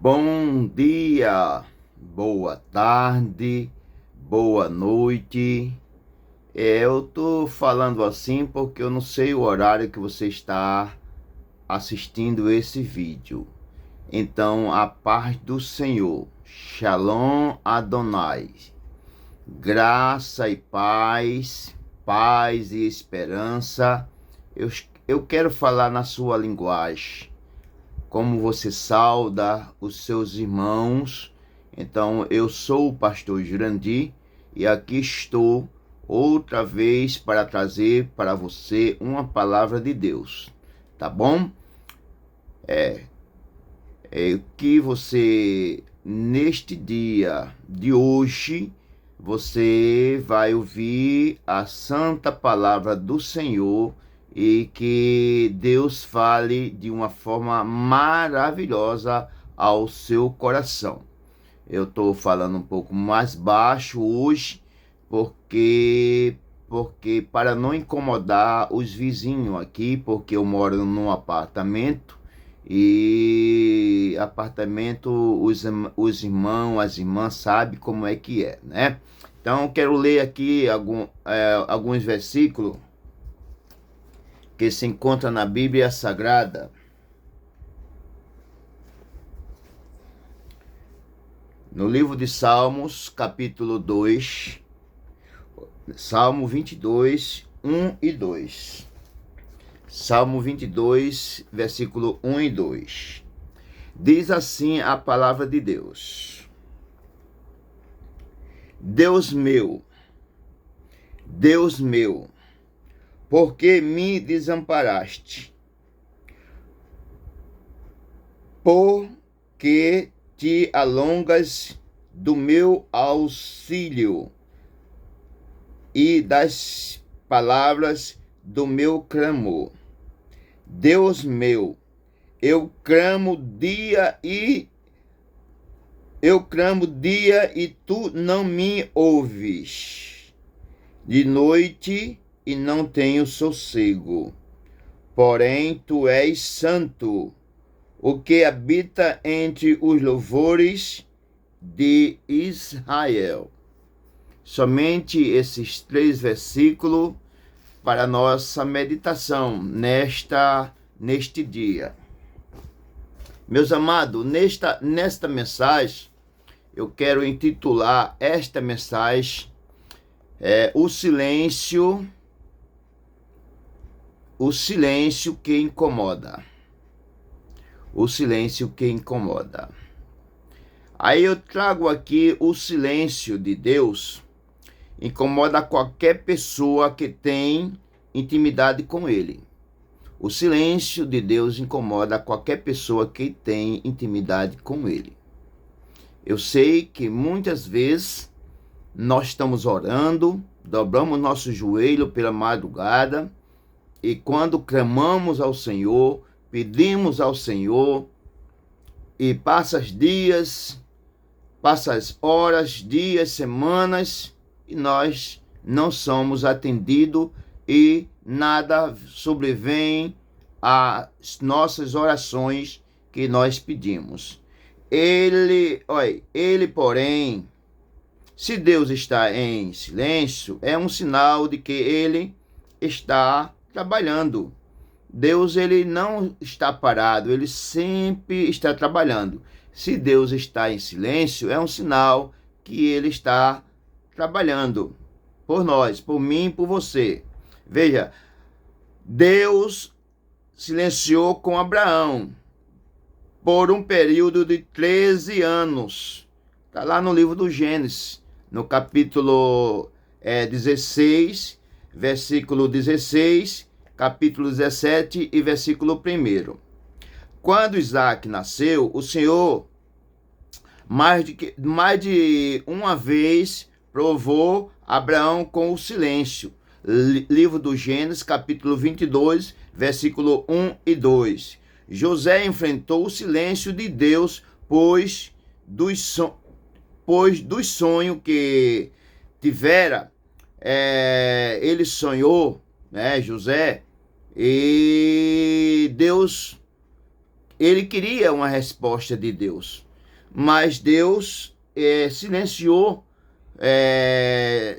Bom dia, boa tarde, boa noite. Eu tô falando assim porque eu não sei o horário que você está assistindo esse vídeo. Então, a paz do Senhor, Shalom Adonai, graça e paz, paz e esperança. Eu quero falar na sua linguagem. Como você sauda os seus irmãos. Então, eu sou o pastor Jurandir e aqui estou outra vez para trazer para você uma palavra de Deus, tá bom? Que você, neste dia de hoje, você vai ouvir a santa palavra do Senhor e que Deus fale de uma forma maravilhosa ao seu coração. Eu estou falando um pouco mais baixo hoje, porque para não incomodar os vizinhos aqui, porque eu moro num apartamento e apartamento, os irmãos, as irmãs sabem como é que é, né? Então, quero ler aqui alguns versículos que se encontram na Bíblia Sagrada. No livro de Salmos, capítulo 2, Salmo 22, 1 e 2. Salmo 22, versículo 1 e 2. Diz assim a palavra de Deus: Deus meu, por que me desamparaste? Por que te alongas do meu auxílio e das palavras do meu clamor? Deus meu, eu clamo dia e tu não me ouves. De noite e não tenho sossego. Porém, tu és santo, o que habita entre os louvores de Israel. Somente esses 3 versículos para nossa meditação neste dia. Meus amados, nesta mensagem, eu quero intitular esta mensagem o silêncio que incomoda. O silêncio que incomoda. Aí eu trago aqui o silêncio de Deus. Incomoda qualquer pessoa que tem intimidade com Ele. O silêncio de Deus incomoda qualquer pessoa que tem intimidade com Ele. Eu sei que muitas vezes nós estamos orando, dobramos nosso joelho pela madrugada e quando clamamos ao Senhor, pedimos ao Senhor e passa as horas, dias, semanas e nós não somos atendidos e nada sobrevém às nossas orações que nós pedimos. Ele, porém, se Deus está em silêncio, é um sinal de que Ele está trabalhando. Deus, ele não está parado, ele sempre está trabalhando. Se Deus está em silêncio, é um sinal que ele está trabalhando por nós, por mim, por você. Veja, Deus silenciou com Abraão por um período de 13 anos. Está lá no livro do Gênesis, no capítulo 16, versículo 16, capítulo 17 e versículo 1. Quando Isaac nasceu, o Senhor mais de uma vez provou Abraão com o silêncio. Livro do Gênesis, capítulo 22, versículo 1 e 2. José enfrentou o silêncio de Deus, pois dos sonhos que tivera, ele sonhou, José, e Deus, ele queria uma resposta de Deus. mas Deus silenciou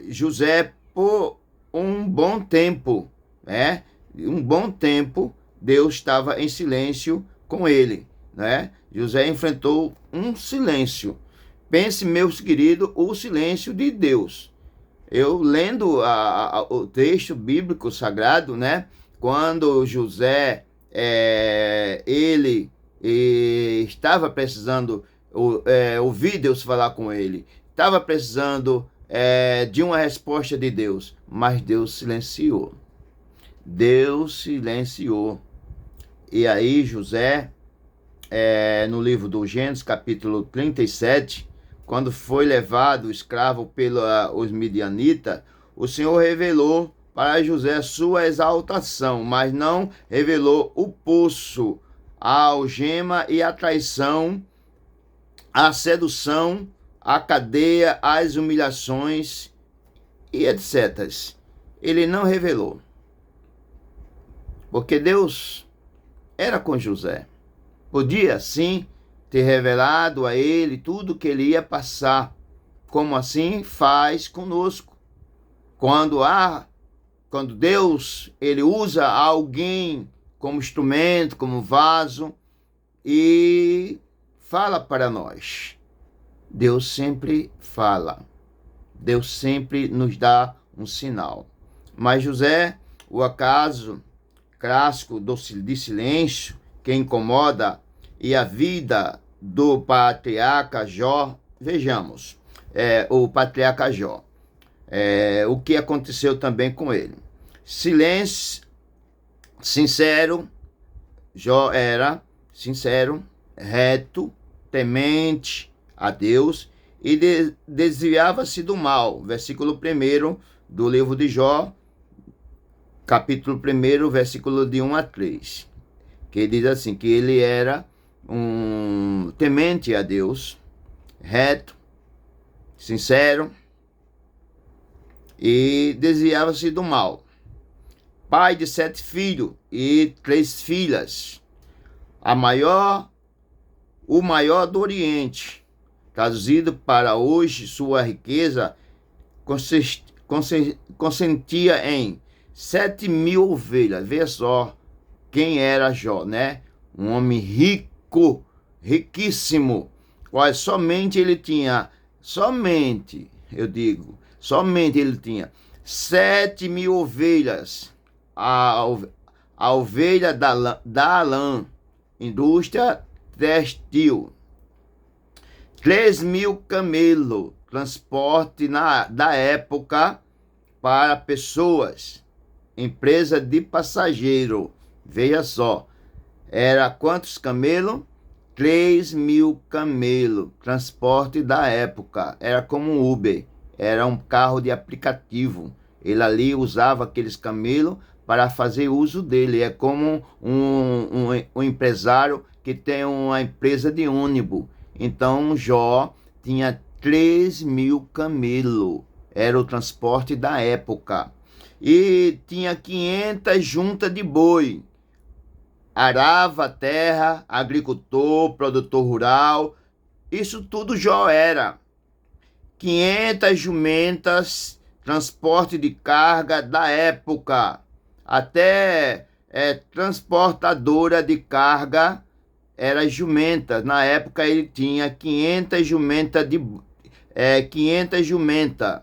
José por um bom tempo, né? Um bom tempo Deus estava em silêncio com ele, né? José enfrentou um silêncio. Pense, meus queridos, o silêncio de Deus. Eu lendo o texto bíblico sagrado, né? Quando José, ele estava precisando ouvir Deus falar com ele, estava precisando de uma resposta de Deus, mas Deus silenciou. Deus silenciou. E aí José, no livro do Gênesis, capítulo 37, quando foi levado escravo pelos midianitas, o Senhor revelou para José sua exaltação, mas não revelou o poço, a algema e a traição, a sedução, a cadeia, as humilhações e etc. Ele não revelou, porque Deus era com José. Podia, sim, ter revelado a ele tudo que ele ia passar, como assim faz conosco. Quando Deus ele usa alguém como instrumento, como vaso, e fala para nós. Deus sempre fala. Deus sempre nos dá um sinal. Mas José, o acaso clássico de silêncio que incomoda e a vida do patriarca Jó, vejamos, o patriarca Jó, o que aconteceu também com ele. Silêncio, sincero, Jó era sincero, reto, temente a Deus e desviava-se do mal. Versículo 1 do livro de Jó, capítulo 1, versículo de 1 a 3, que diz assim, que ele era um temente a Deus, reto, sincero e desviava-se do mal. Pai de 7 filhos e 3 filhas. O maior do Oriente, traduzido para hoje, sua riqueza consentia em 7.000 ovelhas. Veja só quem era Jó, né? Um homem rico, riquíssimo. Olha, somente ele tinha 7.000 ovelhas. A ovelha da lã, indústria textil. 3.000 camelos, transporte da época para pessoas, empresa de passageiro. Veja só, era quantos camelos? 3.000 camelos, transporte da época. Era como um Uber, era um carro de aplicativo. Ele ali usava aqueles camelos para fazer uso dele. É como um empresário que tem uma empresa de ônibus. Então Jó tinha 3.000 camelos, era o transporte da época. E tinha 500 juntas de boi. Arava a terra, agricultor, produtor rural, isso tudo Jó era. 500 jumentas, transporte de carga da época. Até transportadora de carga era jumenta. Na época ele tinha 500 jumentas 500 jumentas.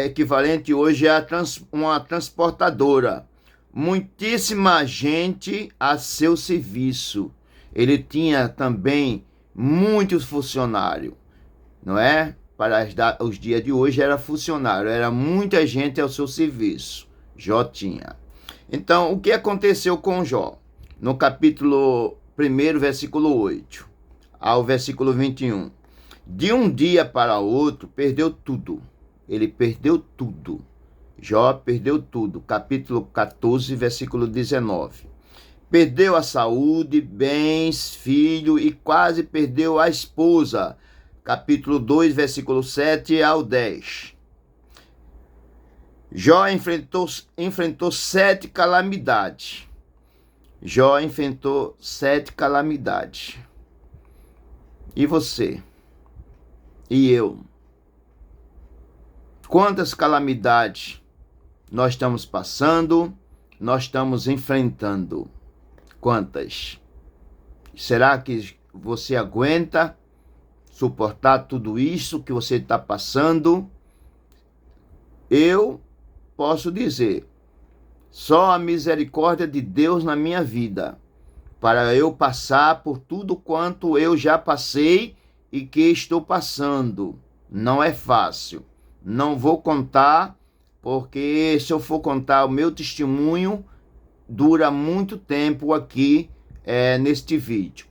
Equivalente hoje a uma transportadora. Muitíssima gente a seu serviço. Ele tinha também muitos funcionários, não é? Para os dias de hoje era funcionário, era muita gente ao seu serviço. Jó tinha. Então, o que aconteceu com Jó? No capítulo 1, versículo 8 ao versículo 21. De um dia para outro, perdeu tudo. Ele perdeu tudo. Jó perdeu tudo. Capítulo 14, versículo 19. Perdeu a saúde, bens, filho e quase perdeu a esposa. Capítulo 2, versículo 7 ao 10. Jó enfrentou 7 calamidades. Jó enfrentou 7 calamidades. E você? E eu? Quantas calamidades nós estamos passando, nós estamos enfrentando? Quantas? Será que você aguenta suportar tudo isso que você está passando? Eu posso dizer, só a misericórdia de Deus na minha vida, para eu passar por tudo quanto eu já passei e que estou passando. Não é fácil. Não vou contar, porque se eu for contar o meu testemunho, dura muito tempo aqui neste vídeo.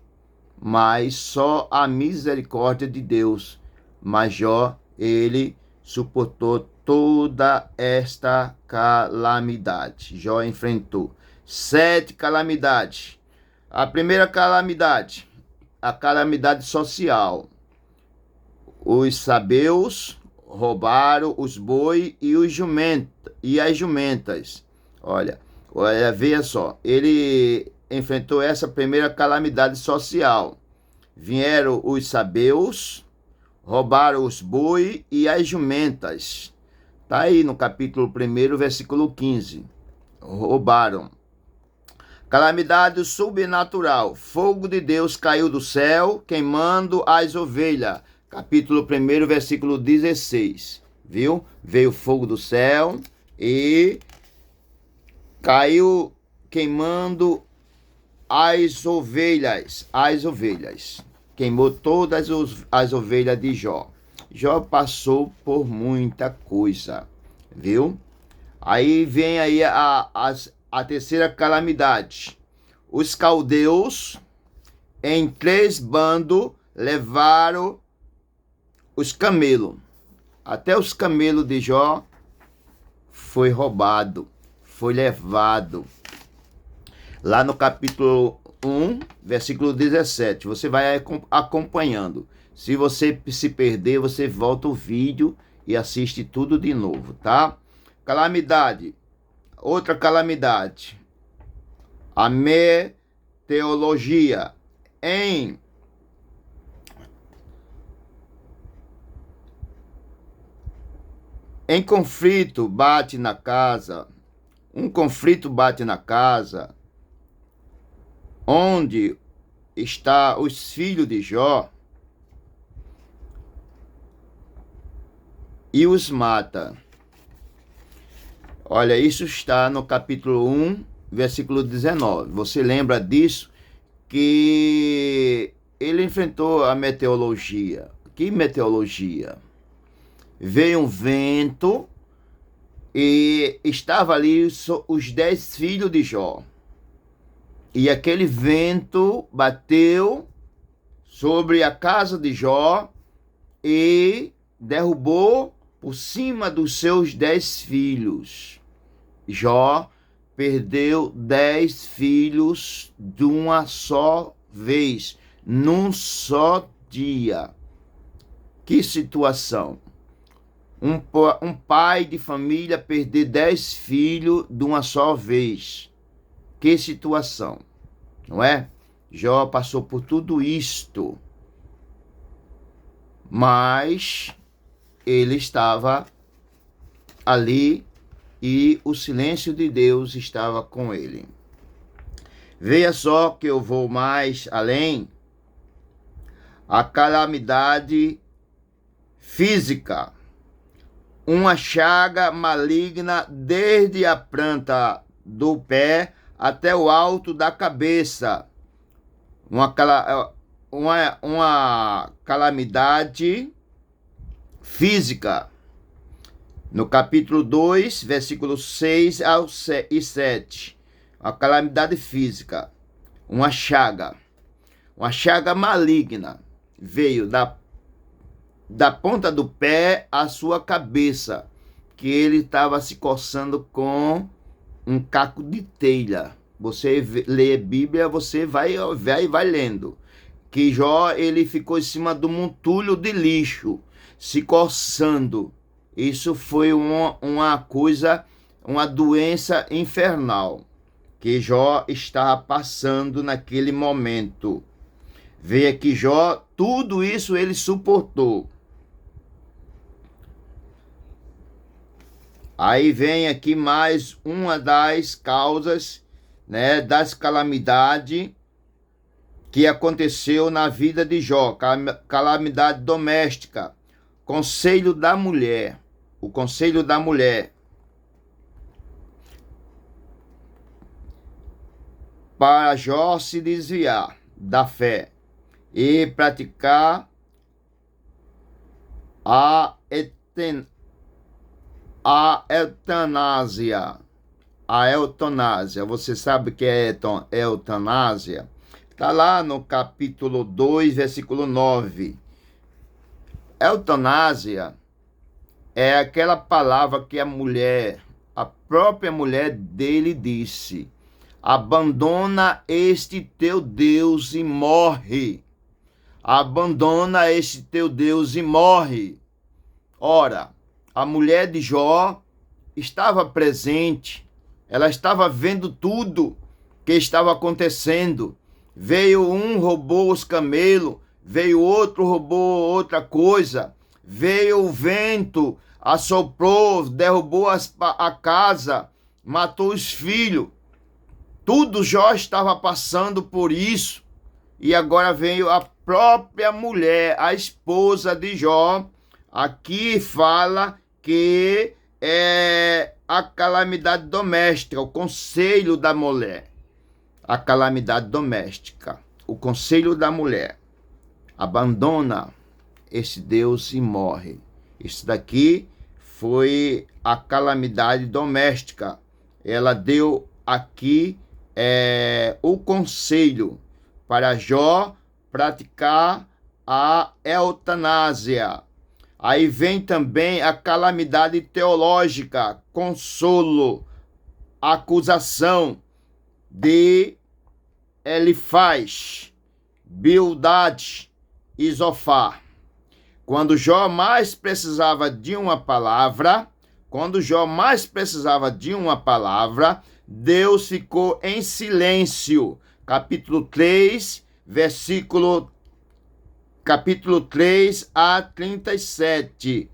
Mas só a misericórdia de Deus. Mas Jó, ele suportou toda esta calamidade. Jó enfrentou 7 calamidades. A primeira calamidade, a calamidade social. Os sabeus roubaram os bois e as jumentas. Olha, veja só, ele enfrentou essa primeira calamidade social. Vieram os sabeus, roubaram os bois e as jumentas. Está aí no capítulo 1, versículo 15. Roubaram. Calamidade sobrenatural. Fogo de Deus caiu do céu, queimando as ovelhas. Capítulo 1, versículo 16. Viu? Veio fogo do céu e caiu queimando as ovelhas. As ovelhas. Queimou todas as ovelhas de Jó. Jó passou por muita coisa. Viu? Aí vem aí a terceira calamidade. Os caldeus, em 3 bandos, levaram os camelos. Até os camelos de Jó foi roubado, foi levado. Lá no capítulo 1, versículo 17. Você vai acompanhando. Se você se perder, você volta o vídeo e assiste tudo de novo, tá? Calamidade. Outra calamidade. A meteorologia. Em conflito bate na casa. Um conflito bate na casa onde está os filhos de Jó e os mata. Olha, isso está no capítulo 1, versículo 19. Você lembra disso? Que ele enfrentou a meteorologia. Que meteorologia? Veio um vento e estava ali os 10 filhos de Jó. E aquele vento bateu sobre a casa de Jó e derrubou por cima dos seus 10 filhos. Jó perdeu 10 filhos de uma só vez, num só dia. Que situação! Um pai de família perder 10 filhos de uma só vez. Que situação, não é? Jó passou por tudo isto, mas ele estava ali e o silêncio de Deus estava com ele. Veja só que eu vou mais além. A calamidade física. Uma chaga maligna desde a planta do pé até o alto da cabeça. Uma calamidade física. No capítulo 2, versículos 6 e 7. A calamidade física. Uma chaga maligna veio da ponta do pé à sua cabeça, que ele estava se coçando com um caco de telha. Você lê a Bíblia, você vai lendo. Que Jó, ele ficou em cima de um montulho de lixo, se coçando. Isso foi uma coisa, uma doença infernal que Jó estava passando naquele momento. Veja que Jó, tudo isso ele suportou. Aí vem aqui mais uma das causas, né, das calamidades que aconteceu na vida de Jó, calamidade doméstica, conselho da mulher, o conselho da mulher. Para Jó se desviar da fé e praticar a eutanásia. A eutanásia. Você sabe o que é eutanásia? Está lá no capítulo 2, versículo 9. Eutanásia é aquela palavra que a própria mulher dele disse: abandona este teu Deus e morre. Abandona este teu Deus e morre. Ora, a mulher de Jó estava presente, ela estava vendo tudo que estava acontecendo. Veio um, roubou os camelos, veio outro, roubou outra coisa, veio o vento, assoprou, derrubou a casa, matou os filhos. Tudo Jó estava passando por isso. E agora veio a própria mulher, a esposa de Jó. Aqui fala que é a calamidade doméstica, o conselho da mulher. A calamidade doméstica, o conselho da mulher. Abandona esse Deus e morre. Isso daqui foi a calamidade doméstica. Ela deu aqui o conselho para Jó praticar a eutanásia. Aí vem também a calamidade teológica, consolo, acusação de Elifaz, Bildade e Zofar. Quando Jó mais precisava de uma palavra, Deus ficou em silêncio. Capítulo 3 a 37.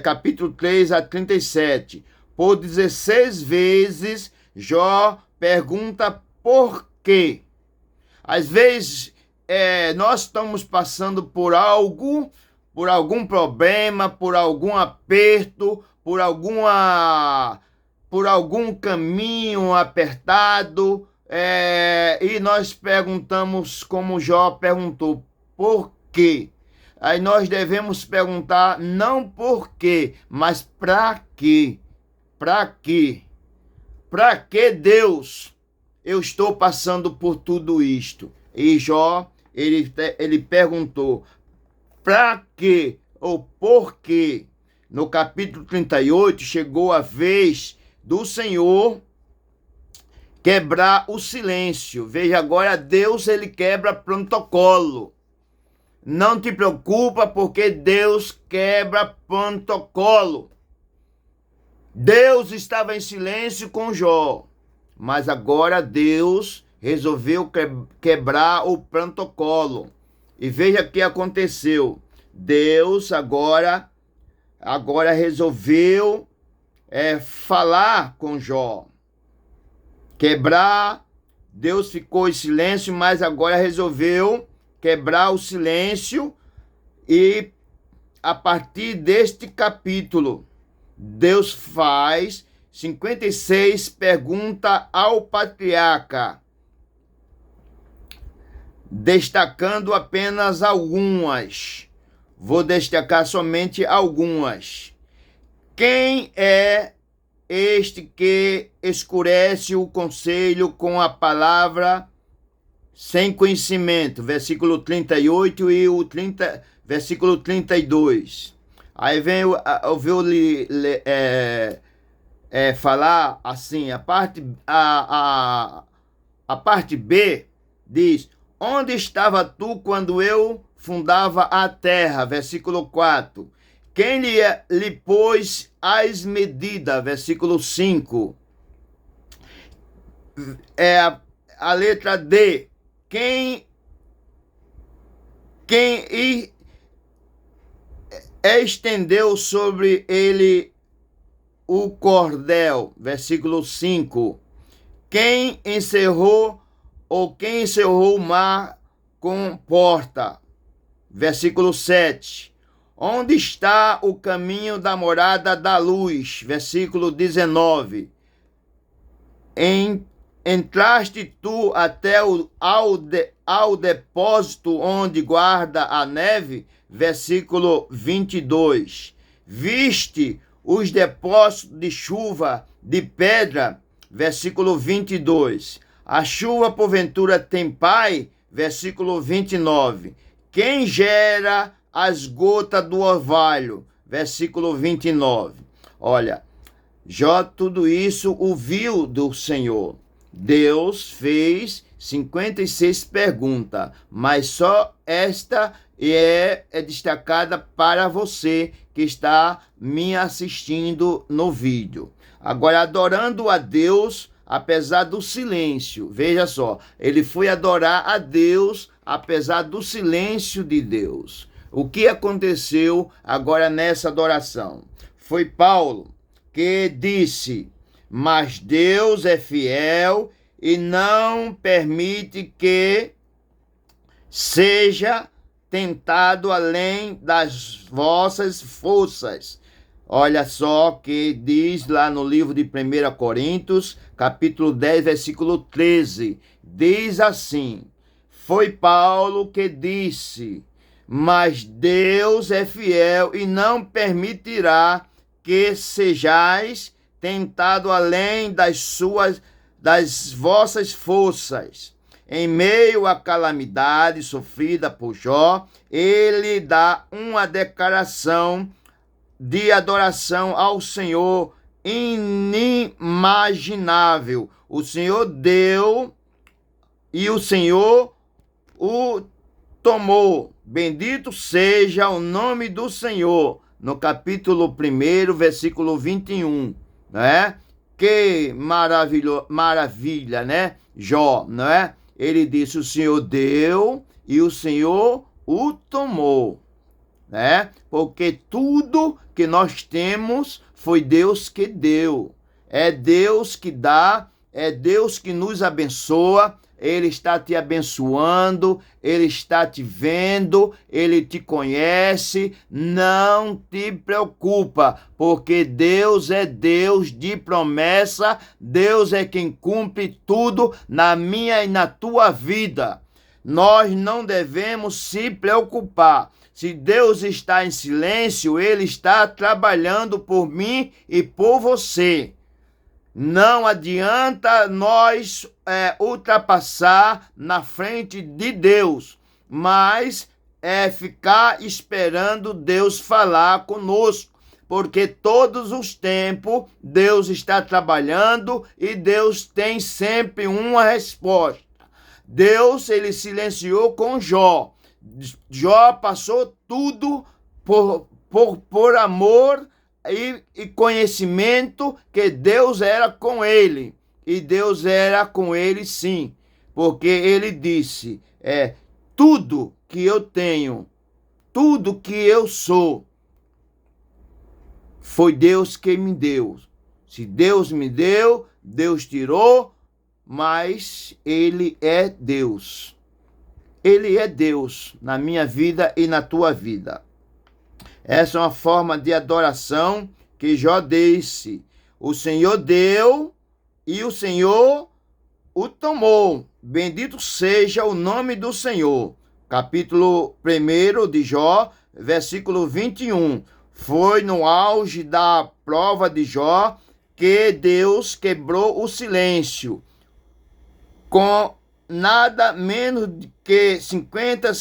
Capítulo 3 a 37. Por 16 vezes, Jó pergunta por quê. Às vezes, nós estamos passando por algum problema, por algum aperto, por algum caminho apertado, e nós perguntamos, como Jó perguntou, por quê? Aí nós devemos perguntar não por quê, mas para quê? Para quê? Para que, Deus, eu estou passando por tudo isto? E Jó, ele perguntou, para quê ou por quê? No capítulo 38, chegou a vez do Senhor quebrar o silêncio. Veja agora, Deus, ele quebra protocolo. Não te preocupa, porque Deus quebra protocolo. Deus estava em silêncio com Jó, mas agora Deus resolveu quebrar o protocolo. E veja o que aconteceu. Deus agora resolveu falar com Jó. Deus ficou em silêncio, mas agora resolveu quebrar o silêncio, e a partir deste capítulo, Deus faz 56 perguntas ao patriarca, destacando apenas algumas. Vou destacar somente algumas. Quem é este que escurece o conselho com a palavra sem conhecimento? Versículo 38 e versículo 32. Aí ouviu-lhe falar assim, a parte B diz: onde estava tu quando eu fundava a terra? Versículo 4. Quem lhe pôs as medidas? Versículo 5. A letra D. Quem quem estendeu sobre ele o cordel, versículo 5. Quem encerrou o mar com porta, versículo 7. Onde está o caminho da morada da luz, versículo 19. Entraste tu até ao depósito onde guarda a neve, versículo 22. Viste os depósitos de chuva de pedra, versículo 22. A chuva porventura tem pai, versículo 29. Quem gera as gotas do orvalho, versículo 29. Olha, Jó tudo isso ouviu do Senhor. Deus fez 56 perguntas, mas só esta é destacada para você que está me assistindo no vídeo. Agora, adorando a Deus, apesar do silêncio. Veja só, ele foi adorar a Deus, apesar do silêncio de Deus. O que aconteceu agora nessa adoração? Foi Paulo que disse: mas Deus é fiel e não permite que seja tentado além das vossas forças. Olha só que diz lá no livro de 1 Coríntios, capítulo 10, versículo 13. Diz assim: foi Paulo que disse, mas Deus é fiel e não permitirá que sejais tentado além das vossas forças. Em meio à calamidade sofrida por Jó, ele dá uma declaração de adoração ao Senhor inimaginável. O Senhor deu e o Senhor o tomou. Bendito seja o nome do Senhor. No capítulo 1, versículo 21, né? Que maravilha, né? Jó, né? Ele disse: o Senhor deu e o Senhor o tomou, né? Porque tudo que nós temos foi Deus que deu. É Deus que dá, é Deus que nos abençoa. Ele está te abençoando, Ele está te vendo, Ele te conhece. Não te preocupa, porque Deus é Deus de promessa. Deus é quem cumpre tudo na minha e na tua vida. Nós não devemos se preocupar. Se Deus está em silêncio, Ele está trabalhando por mim e por você. Não adianta nós ultrapassar na frente de Deus, mas ficar esperando Deus falar conosco, porque todos os tempos Deus está trabalhando e Deus tem sempre uma resposta. Deus, ele silenciou com Jó. Jó passou tudo por amor e conhecimento que Deus era com ele. E Deus era com ele sim, porque ele disse, tudo que eu tenho, tudo que eu sou, foi Deus que me deu. Se Deus me deu, Deus tirou, mas Ele é Deus. Ele é Deus na minha vida e na tua vida. Essa é uma forma de adoração que Jó disse. O Senhor deu e o Senhor o tomou. Bendito seja o nome do Senhor. Capítulo 1 de Jó, versículo 21. Foi no auge da prova de Jó que Deus quebrou o silêncio. Com nada menos que 50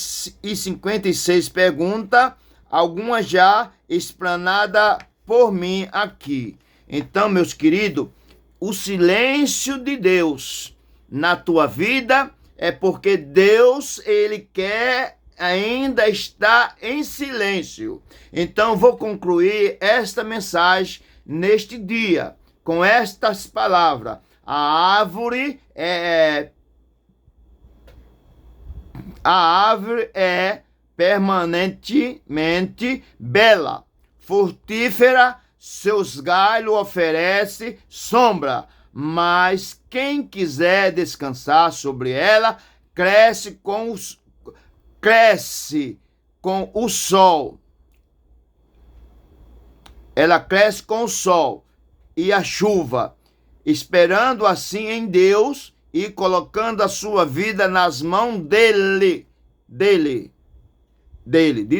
e 56 perguntas, algumas já explanadas por mim aqui. Então, meus queridos, o silêncio de Deus na tua vida é porque Deus, ele quer ainda estar em silêncio. Então, vou concluir esta mensagem neste dia com estas palavras. A árvore é permanentemente bela, frutífera, seus galhos oferece sombra, mas quem quiser descansar sobre ela, cresce com o sol. Ela cresce com o sol e a chuva, esperando assim em Deus e colocando a sua vida nas mãos de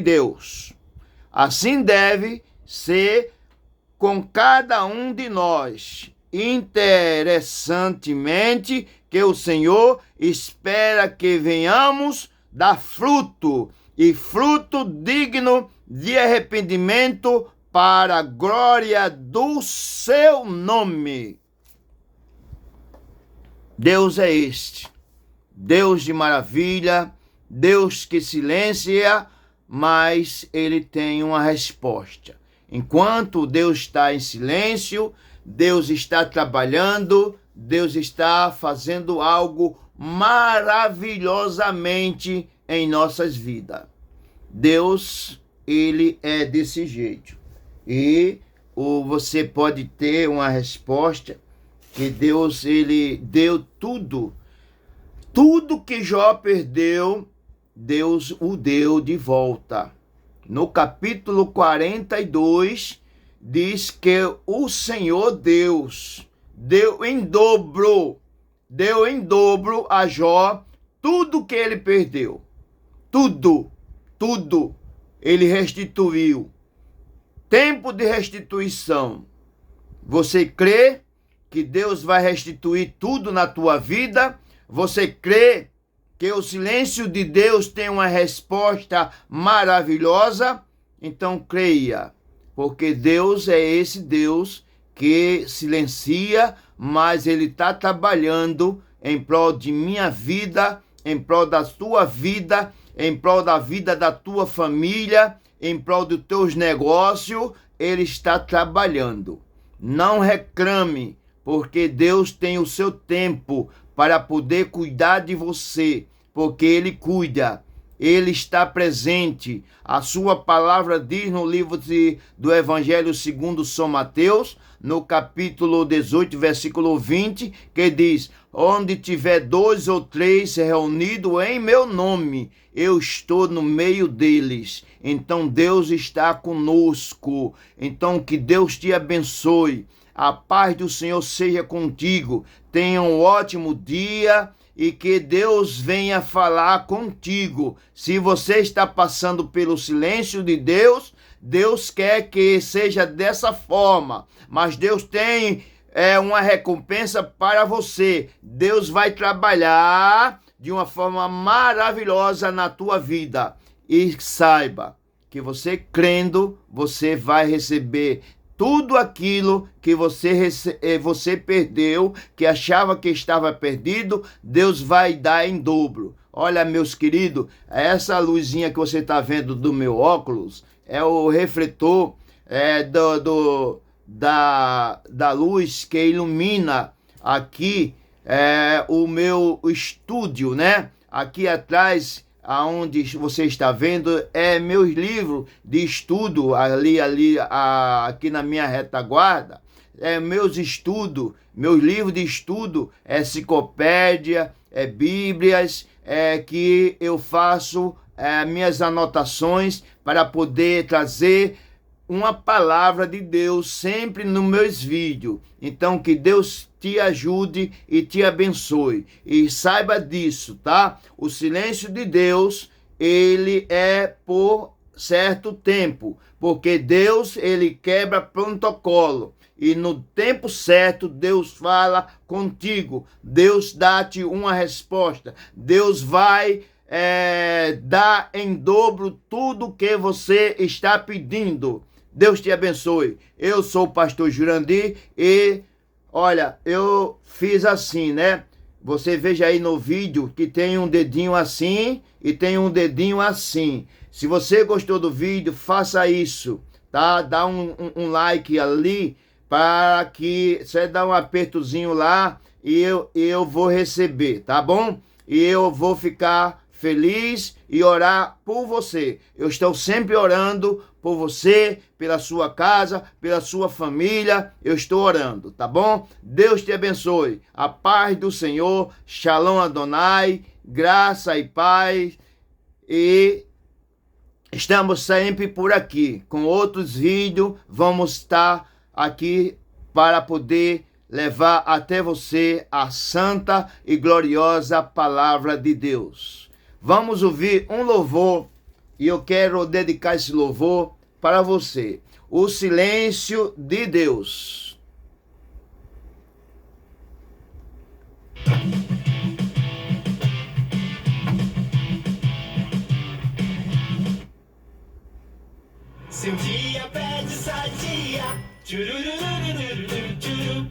Deus. Assim deve ser com cada um de nós. Interessantemente, que o Senhor espera que venhamos dar fruto, e fruto digno de arrependimento para a glória do seu nome. Deus é este, Deus de maravilha, Deus que silencia, mas ele tem uma resposta. Enquanto Deus está em silêncio, Deus está trabalhando, Deus está fazendo algo maravilhosamente em nossas vidas. Deus, ele é desse jeito. E você pode ter uma resposta que Deus, ele deu tudo. Tudo que Jó perdeu, Deus o deu de volta. No capítulo 42, diz que o Senhor Deus deu em dobro a Jó tudo que ele perdeu. Tudo ele restituiu. Tempo de restituição. Você crê que Deus vai restituir tudo na tua vida? Você crê que o silêncio de Deus tem uma resposta maravilhosa? Então creia, porque Deus é esse Deus que silencia, mas ele está trabalhando em prol de minha vida, em prol da tua vida, em prol da vida da tua família, em prol dos teus negócios. Ele está trabalhando. Não reclame, porque Deus tem o seu tempo para poder cuidar de você, porque ele cuida, ele está presente. A sua palavra diz no livro do Evangelho segundo São Mateus, no capítulo 18, versículo 20, que diz: onde tiver 2 ou 3 reunidos em meu nome, eu estou no meio deles. Então Deus está conosco. Então que Deus te abençoe. A paz do Senhor seja contigo. Tenha um ótimo dia e que Deus venha falar contigo. Se você está passando pelo silêncio de Deus, Deus quer que seja dessa forma. Mas Deus tem uma recompensa para você. Deus vai trabalhar de uma forma maravilhosa na tua vida. E saiba que você crendo, você vai receber tudo aquilo que você perdeu, que achava que estava perdido, Deus vai dar em dobro. Olha, meus queridos, essa luzinha que você está vendo do meu óculos é o refletor da luz que ilumina aqui o meu estúdio, né? Aqui atrás, aonde você está vendo, meus livros de estudo, aqui na minha retaguarda, meus estudos, meus livros de estudo, enciclopédia, bíblias, que eu faço minhas anotações para poder trazer uma palavra de Deus sempre nos meus vídeos. Então que Deus te ajude e te abençoe. E saiba disso, tá? O silêncio de Deus, ele é por certo tempo, porque Deus, ele quebra protocolo. E no tempo certo, Deus fala contigo. Deus dá-te uma resposta. Deus vai dar em dobro tudo que você está pedindo. Deus te abençoe. Eu sou o pastor Jurandir e, olha, eu fiz assim, né? Você veja aí no vídeo que tem um dedinho assim e tem um dedinho assim. Se você gostou do vídeo, faça isso, tá? Dá um like ali para que você dá um apertozinho lá e eu vou receber, tá bom? E eu vou ficar feliz e orar por você. Eu estou sempre orando por você, pela sua casa, pela sua família. Eu estou orando, tá bom? Deus te abençoe. A paz do Senhor. Shalom Adonai. Graça e paz. E estamos sempre por aqui com outros vídeos. Vamos estar aqui para poder levar até você a santa e gloriosa palavra de Deus. Vamos ouvir um louvor e eu quero dedicar esse louvor para você. O silêncio de Deus. Seu dia pede sadia. Tchururururururu.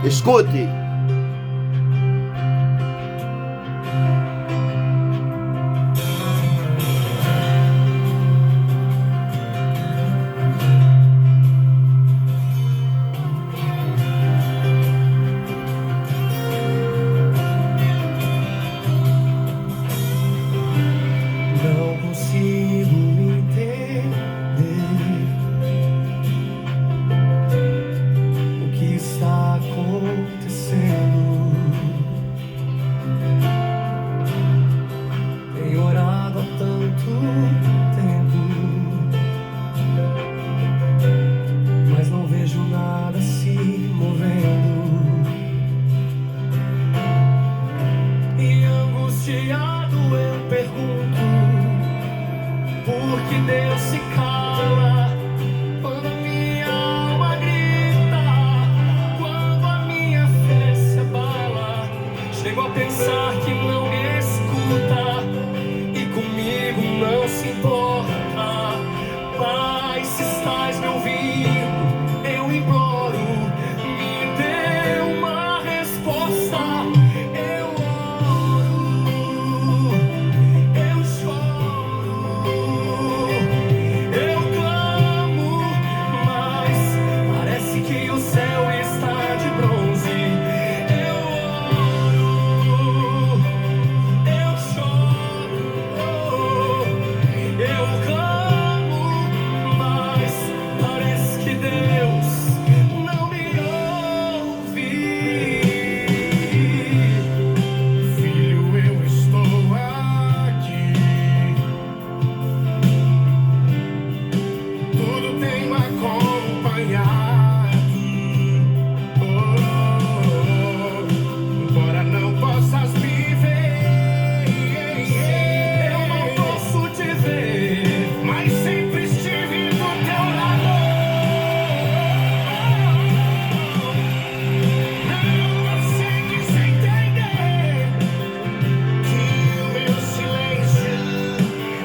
Escute. Não consigo entender o que está acontecendo. Tenho orado há tanto tempo, mas não vejo nada se movendo. E angustiado eu pergunto: por que Deus se cala quando a minha alma grita, quando a minha fé se abala? Chego a pensar que não me escuta e comigo não se importa. Pai, se estás me ouvindo, eu imploro, me dê uma resposta. Eu oro, eu choro, eu clamo, mas parece que o céu está de bronze. Eu oro, eu choro, eu clamo, mas parece que Deus não me ouve. Filho, eu estou aqui. Tudo tem me acompanhado. Embora não possas me ver, eu não posso te ver, mas sempre estive do teu lado. Não consegues entender que o meu silêncio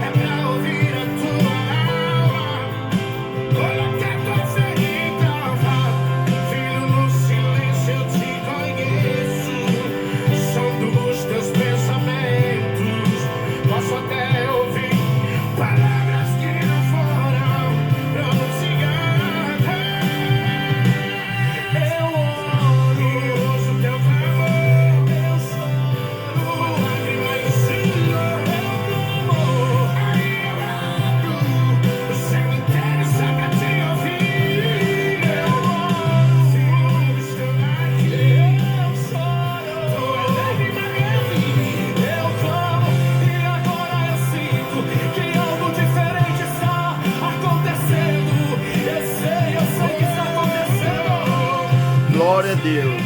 é pra ouvir a tua alma. Coloca tua fé em prova, filho, no silêncio eu te conheço. Som dos teus pensamentos, posso até ouvir palavras que não foram pronunciadas. Eu oro, ouço teu clamor, eu choro, lágrimas de Senhor, eu clamo, aí eu abro o céu inteiro só pra te ouvir. Eu oro, estou aqui, eu choro, tua lágrima eu vi, eu clamo, e agora eu sinto que algo diferente está acontecendo. Eu sei que está acontecendo. Glória a Deus.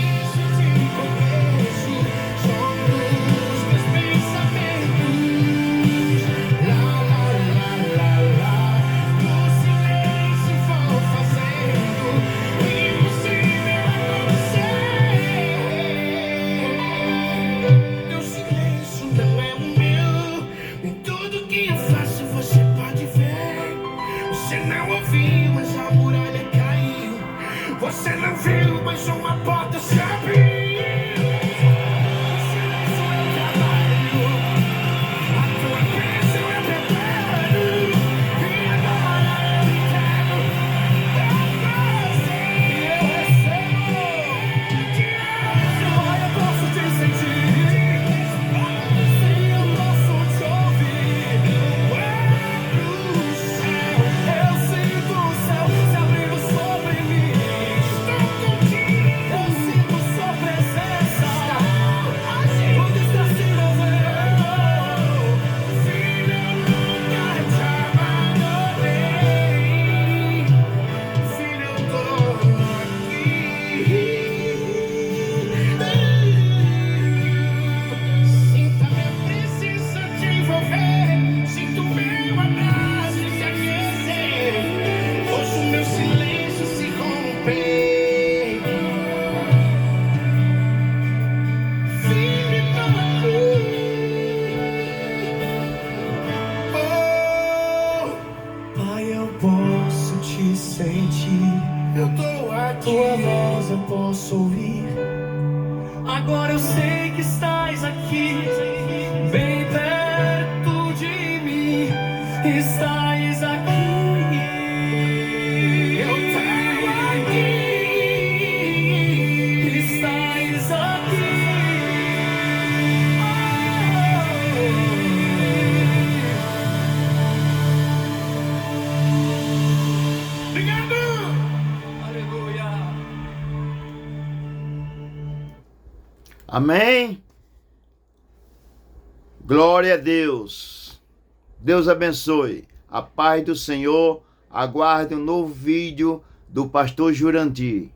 Meu silêncio não é o meu, nem tudo que eu faço você pode ver. Você não ouviu, mas a muralha caiu. Você não viu, mas uma porta se abriu. O silêncio é o trabalho, a tua bênção eu preparo. E agora eu entendo, eu mover, sinto meu abraço se aquecer, ouço meu silêncio se romper. Firme tô aqui. Oh, Pai, eu posso te sentir. Eu tô aqui. Tua voz eu posso ouvir. Agora eu sei que estás aqui, bem perto de mim. Estás aqui. Eu tô aqui. Estás aqui. Obrigado. Aleluia. Amém? Glória a Deus. Deus abençoe. A paz do Senhor. Aguarde um novo vídeo do pastor Jurandir.